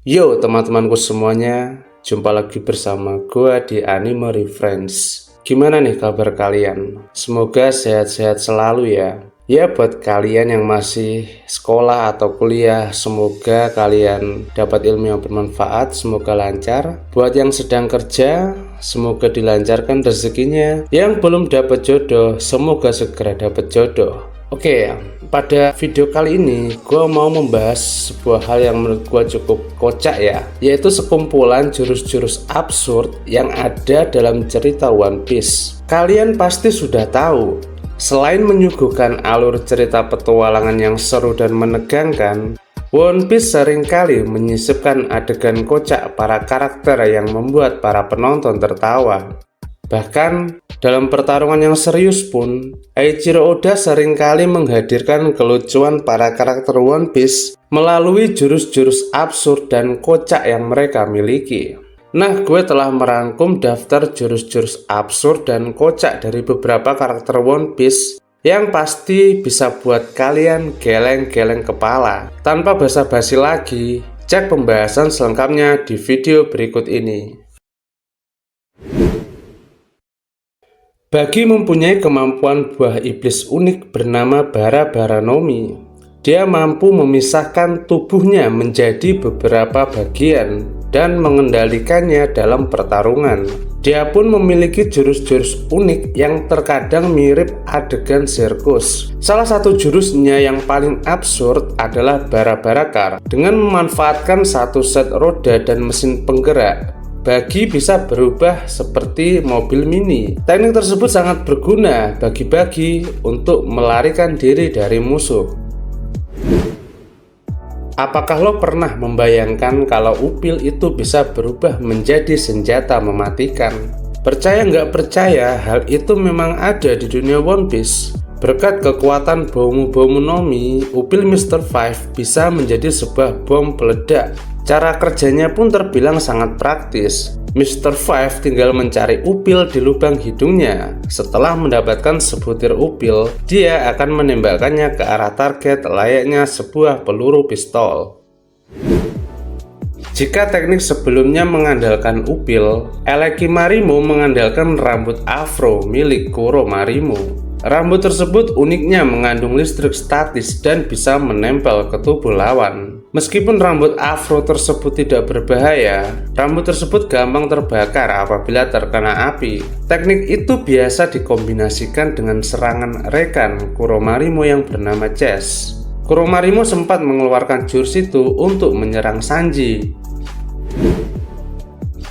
Yo teman-temanku semuanya, jumpa lagi bersama gua di Anime Reference. Gimana nih kabar kalian? Semoga sehat-sehat selalu ya. Ya buat kalian yang masih sekolah atau kuliah, semoga kalian dapat ilmu yang bermanfaat, semoga lancar. Buat yang sedang kerja, semoga dilancarkan rezekinya. Yang belum dapat jodoh, semoga segera dapat jodoh. Oke, pada video kali ini gue mau membahas sebuah hal yang menurut gue cukup kocak ya, yaitu sekumpulan jurus-jurus absurd yang ada dalam cerita One Piece. Kalian pasti sudah tahu, selain menyuguhkan alur cerita petualangan yang seru dan menegangkan, One Piece seringkali menyisipkan adegan kocak para karakter yang membuat para penonton tertawa. Bahkan dalam pertarungan yang serius pun, Eiichiro Oda seringkali menghadirkan kelucuan para karakter One Piece melalui jurus-jurus absurd dan kocak yang mereka miliki. Nah, gue telah merangkum daftar jurus-jurus absurd dan kocak dari beberapa karakter One Piece yang pasti bisa buat kalian geleng-geleng kepala. Tanpa basa-basi lagi, cek pembahasan selengkapnya di video berikut ini. Bagi mempunyai kemampuan buah iblis unik bernama Bara-Bara-no-Mi, dia mampu memisahkan tubuhnya menjadi beberapa bagian dan mengendalikannya dalam pertarungan. Dia pun memiliki jurus-jurus unik yang terkadang mirip adegan sirkus. Salah satu jurusnya yang paling absurd adalah Bara-Barakar. Dengan memanfaatkan satu set roda dan mesin penggerak, Bagi bisa berubah seperti mobil mini. Teknik tersebut sangat berguna bagi Bagi untuk melarikan diri dari musuh. Apakah lo pernah membayangkan kalau upil itu bisa berubah menjadi senjata mematikan? Percaya nggak percaya, hal itu memang ada di dunia One Piece. Berkat kekuatan Bomu Nomi, upil Mr. Five bisa menjadi sebuah bom peledak. Cara kerjanya pun terbilang sangat praktis. Mr. Five tinggal mencari upil di lubang hidungnya. Setelah mendapatkan sebutir upil, dia akan menembakkannya ke arah target layaknya sebuah peluru pistol. Jika teknik sebelumnya mengandalkan upil, Elekimarimo mengandalkan rambut afro milik Kuromarimo. Rambut tersebut uniknya mengandung listrik statis dan bisa menempel ke tubuh lawan. Meskipun rambut afro tersebut tidak berbahaya, rambut tersebut gampang terbakar apabila terkena api. Teknik itu biasa dikombinasikan dengan serangan rekan Kuromarimo yang bernama Chess. Kuromarimo sempat mengeluarkan jurus itu untuk menyerang Sanji.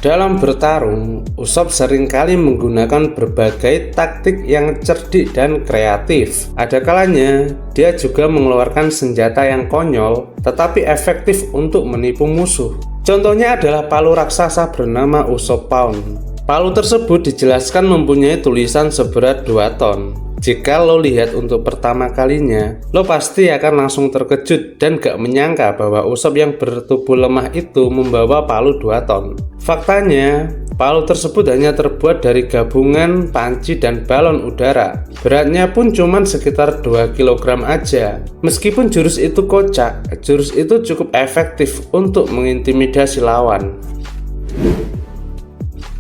Dalam bertarung, Usopp seringkali menggunakan berbagai taktik yang cerdik dan kreatif. Ada kalanya, dia juga mengeluarkan senjata yang konyol, tetapi efektif untuk menipu musuh. Contohnya adalah palu raksasa bernama Usopp Pound. Palu tersebut dijelaskan mempunyai tulisan seberat 2 ton. Jika lo lihat untuk pertama kalinya, lo pasti akan langsung terkejut dan gak menyangka bahwa Usopp yang bertubuh lemah itu membawa palu 2 ton. Faktanya, palu tersebut hanya terbuat dari gabungan panci dan balon udara. Beratnya pun cuma sekitar 2 kg aja. Meskipun jurus itu kocak, jurus itu cukup efektif untuk mengintimidasi lawan.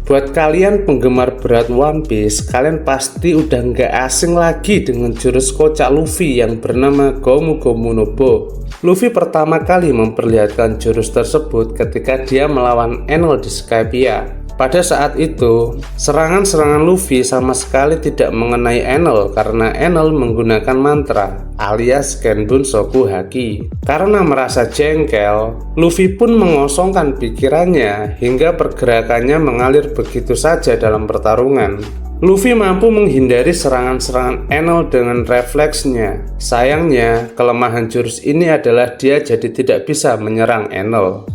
Buat kalian penggemar berat One Piece, kalian pasti udah nggak asing lagi dengan jurus kocak Luffy yang bernama Gomu Gomu no Bo. Luffy pertama kali memperlihatkan jurus tersebut ketika dia melawan Enel di Skypiea. Pada saat itu, serangan-serangan Luffy sama sekali tidak mengenai Enel karena Enel menggunakan mantra alias Genbun Soku Haki. Karena merasa jengkel, Luffy pun mengosongkan pikirannya hingga pergerakannya mengalir begitu saja dalam pertarungan. Luffy mampu menghindari serangan-serangan Enel dengan refleksnya. Sayangnya, kelemahan jurus ini adalah dia jadi tidak bisa menyerang Enel.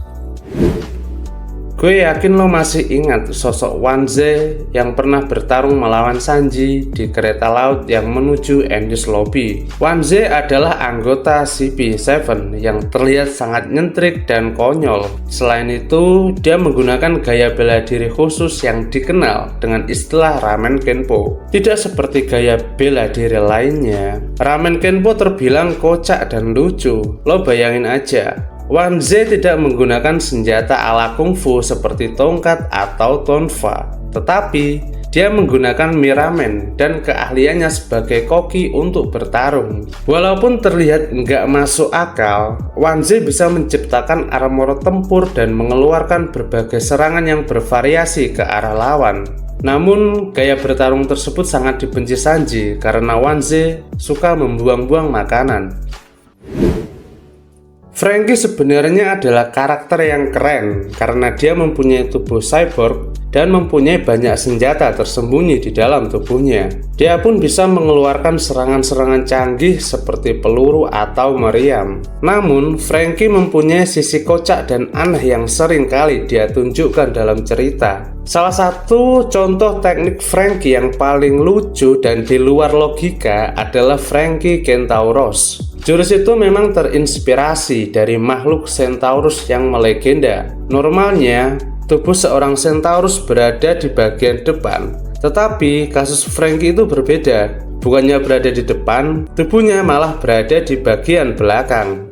Gue yakin lo masih ingat sosok Wanze yang pernah bertarung melawan Sanji di kereta laut yang menuju Enies Lobby. Wanze adalah anggota CP7 yang terlihat sangat nyentrik dan konyol. Selain itu, dia menggunakan gaya bela diri khusus yang dikenal dengan istilah Ramen Kenpo. Tidak seperti gaya bela diri lainnya, Ramen Kenpo terbilang kocak dan lucu. Lo bayangin aja, Wanze tidak menggunakan senjata ala kungfu seperti tongkat atau tonfa, tetapi dia menggunakan miramen dan keahliannya sebagai koki untuk bertarung. Walaupun terlihat nggak masuk akal, Wanze bisa menciptakan armor tempur dan mengeluarkan berbagai serangan yang bervariasi ke arah lawan. Namun, gaya bertarung tersebut sangat dibenci Sanji karena Wanze suka membuang-buang makanan. Franky sebenarnya adalah karakter yang keren karena dia mempunyai tubuh cyborg dan mempunyai banyak senjata tersembunyi di dalam tubuhnya. Dia pun bisa mengeluarkan serangan-serangan canggih seperti peluru atau meriam. Namun, Franky mempunyai sisi kocak dan aneh yang sering kali dia tunjukkan dalam cerita. Salah satu contoh teknik Franky yang paling lucu dan di luar logika adalah Franky Kentauros. Jurus itu memang terinspirasi dari makhluk Centaurus yang melegenda. Normalnya, tubuh seorang Centaurus berada di bagian depan, tetapi kasus Franky itu berbeda. Bukannya berada di depan, tubuhnya malah berada di bagian belakang.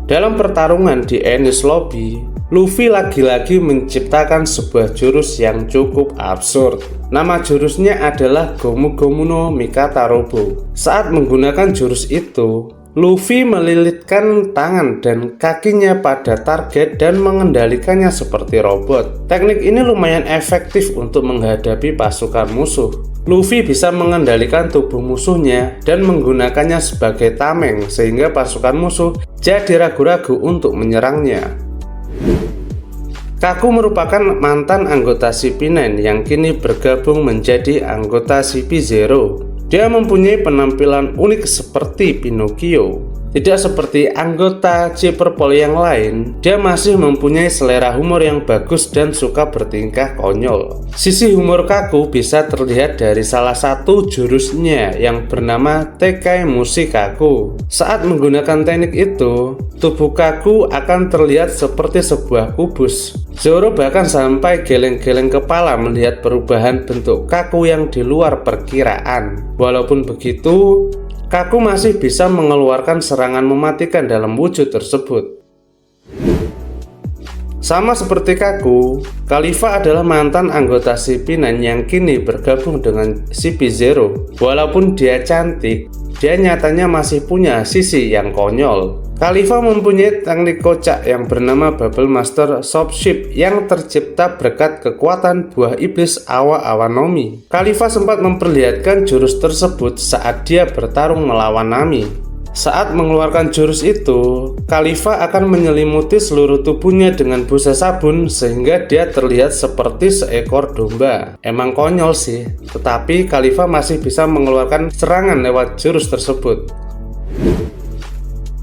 Dalam pertarungan di Enies Lobby, Luffy lagi-lagi menciptakan sebuah jurus yang cukup absurd. Nama jurusnya adalah Gomu Gomu no Mikata Robo. Saat menggunakan jurus itu, Luffy melilitkan tangan dan kakinya pada target dan mengendalikannya seperti robot. Teknik ini lumayan efektif untuk menghadapi pasukan musuh. Luffy bisa mengendalikan tubuh musuhnya dan menggunakannya sebagai tameng sehingga pasukan musuh jadi ragu-ragu untuk menyerangnya. Kaku merupakan mantan anggota CP9 yang kini bergabung menjadi anggota CP0. Dia mempunyai penampilan unik seperti Pinocchio. Tidak seperti anggota Cyberpol yang lain, dia masih mempunyai selera humor yang bagus dan suka bertingkah konyol. Sisi humor Kaku bisa terlihat dari salah satu jurusnya yang bernama Tekai Mushi Kaku. Saat menggunakan teknik itu, tubuh Kaku akan terlihat seperti sebuah kubus. Zoro bahkan sampai geleng-geleng kepala melihat perubahan bentuk Kaku yang di luar perkiraan. Walaupun begitu, Kaku masih bisa mengeluarkan serangan mematikan dalam wujud tersebut. Sama seperti Kaku, Khalifa adalah mantan anggota CP9 yang kini bergabung dengan CP0. Walaupun dia cantik, dia nyatanya masih punya sisi yang konyol. Khalifa mempunyai teknik kocak yang bernama Bubble Master Soft Ship yang tercipta berkat kekuatan buah iblis Awa Awanomi. Khalifa sempat memperlihatkan jurus tersebut saat dia bertarung melawan Nami. Saat mengeluarkan jurus itu, Khalifa akan menyelimuti seluruh tubuhnya dengan busa sabun sehingga dia terlihat seperti seekor domba. Emang konyol sih, tetapi Khalifa masih bisa mengeluarkan serangan lewat jurus tersebut.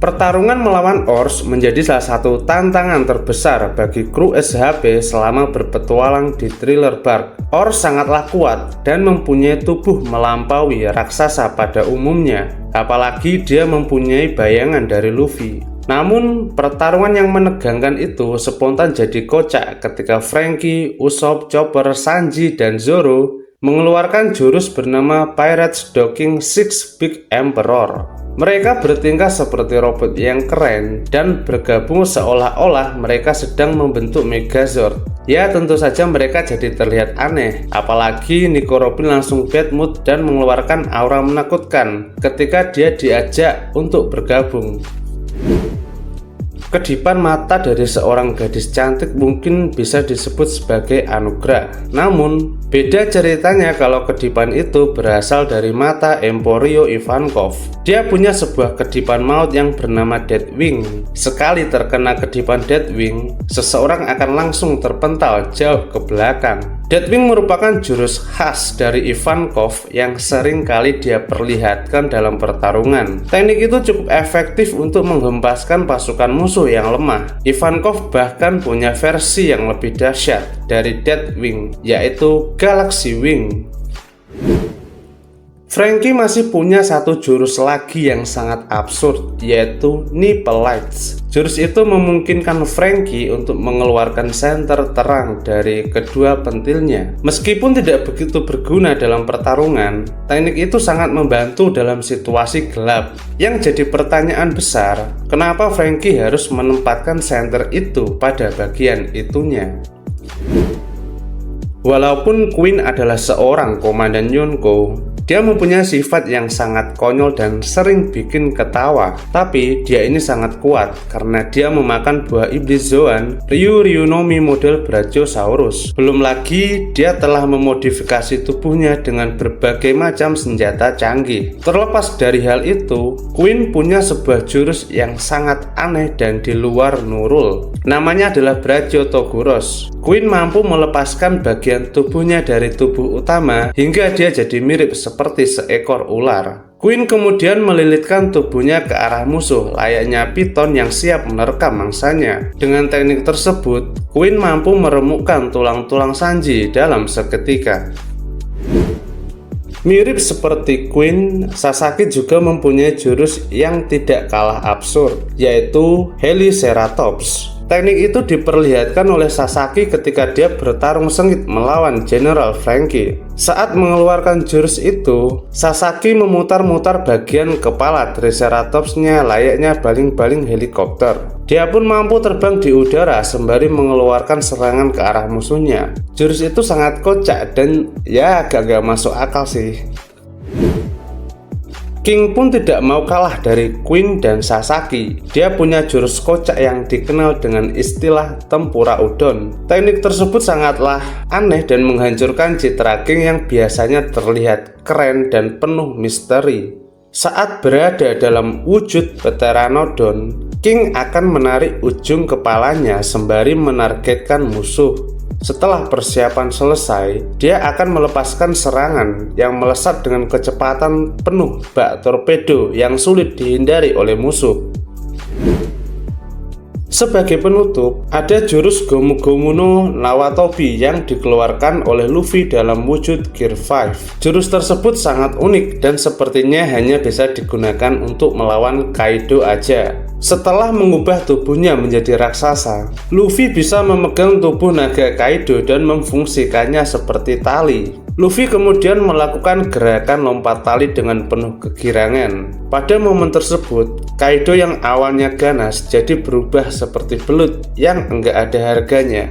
Pertarungan melawan Ors menjadi salah satu tantangan terbesar bagi kru SHB selama berpetualang di Thriller Bark. Ors sangatlah kuat dan mempunyai tubuh melampaui raksasa pada umumnya, apalagi dia mempunyai bayangan dari Luffy. Namun, pertarungan yang menegangkan itu spontan jadi kocak ketika Franky, Usopp, Chopper, Sanji, dan Zoro mengeluarkan jurus bernama Pirates Docking Six Big Emperor. Mereka bertingkah seperti robot yang keren dan bergabung seolah-olah mereka sedang membentuk Megazord. Ya, tentu saja mereka jadi terlihat aneh, apalagi Nico Robin langsung bad mood dan mengeluarkan aura menakutkan ketika dia diajak untuk bergabung. Kedipan mata dari seorang gadis cantik mungkin bisa disebut sebagai anugerah. Namun, beda ceritanya kalau kedipan itu berasal dari mata Emporio Ivankov. Dia punya sebuah kedipan maut yang bernama Deathwing. Sekali terkena kedipan Deathwing, seseorang akan langsung terpental jauh ke belakang. Deathwing merupakan jurus khas dari Ivankov yang sering kali dia perlihatkan dalam pertarungan. Teknik itu cukup efektif untuk menghempaskan pasukan musuh yang lemah. Ivankov bahkan punya versi yang lebih dahsyat dari Deathwing, yaitu Galaxy Wing. Franky masih punya satu jurus lagi yang sangat absurd, yaitu Nipple Lights. Jurus itu memungkinkan Franky untuk mengeluarkan senter terang dari kedua pentilnya. Meskipun tidak begitu berguna dalam pertarungan, teknik itu sangat membantu dalam situasi gelap. Yang jadi pertanyaan besar, kenapa Franky harus menempatkan senter itu pada bagian itunya? Walaupun Queen adalah seorang komandan Yonko, dia mempunyai sifat yang sangat konyol dan sering bikin ketawa. Tapi dia ini sangat kuat karena dia memakan buah iblis Zoan Ryunomi model Brachiosaurus. Belum lagi dia telah memodifikasi tubuhnya dengan berbagai macam senjata canggih. Terlepas dari hal itu, Queen punya sebuah jurus yang sangat aneh dan di luar Nurul. Namanya adalah Brachiotoguros. Queen mampu melepaskan bagian tubuhnya dari tubuh utama hingga dia jadi mirip seperti seekor ular. Queen kemudian melilitkan tubuhnya ke arah musuh layaknya piton yang siap menerkam mangsanya. Dengan teknik tersebut, Queen mampu meremukkan tulang-tulang Sanji dalam seketika. Mirip seperti Queen, Sasaki juga mempunyai jurus yang tidak kalah absurd, yaitu Heliceratops. Teknik itu diperlihatkan oleh Sasaki ketika dia bertarung sengit melawan General Franky. Saat mengeluarkan jurus itu, Sasaki memutar-mutar bagian kepala Triceratopsnya layaknya baling-baling helikopter. Dia pun mampu terbang di udara sembari mengeluarkan serangan ke arah musuhnya. Jurus itu sangat kocak dan ya agak gak masuk akal sih. King pun tidak mau kalah dari Queen dan Sasaki. Dia punya jurus kocak yang dikenal dengan istilah tempura udon. Teknik tersebut sangatlah aneh dan menghancurkan citra King yang biasanya terlihat keren dan penuh misteri. Saat berada dalam wujud Pteranodon, King akan menarik ujung kepalanya sembari menargetkan musuh. Setelah persiapan selesai, dia akan melepaskan serangan yang melesat dengan kecepatan penuh bak torpedo yang sulit dihindari oleh musuh. Sebagai penutup, ada jurus Gomu Gomu no Nawatobi yang dikeluarkan oleh Luffy dalam wujud Gear 5. Jurus tersebut sangat unik dan sepertinya hanya bisa digunakan untuk melawan Kaido aja. Setelah mengubah tubuhnya menjadi raksasa, Luffy bisa memegang tubuh naga Kaido dan memfungsikannya seperti tali. Luffy kemudian melakukan gerakan lompat tali dengan penuh kegirangan. Pada momen tersebut, Kaido yang awalnya ganas jadi berubah seperti belut yang enggak ada harganya.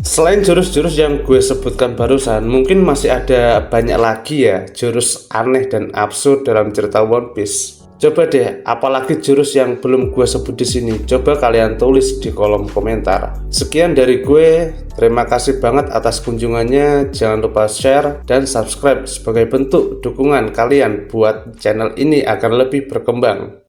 Selain jurus-jurus yang gue sebutkan barusan, mungkin masih ada banyak lagi ya jurus aneh dan absurd dalam cerita One Piece. Coba deh, apalagi jurus yang belum gue sebut di sini, coba kalian tulis di kolom komentar. Sekian dari gue, terima kasih banget atas kunjungannya. Jangan lupa share dan subscribe sebagai bentuk dukungan kalian buat channel ini agar lebih berkembang.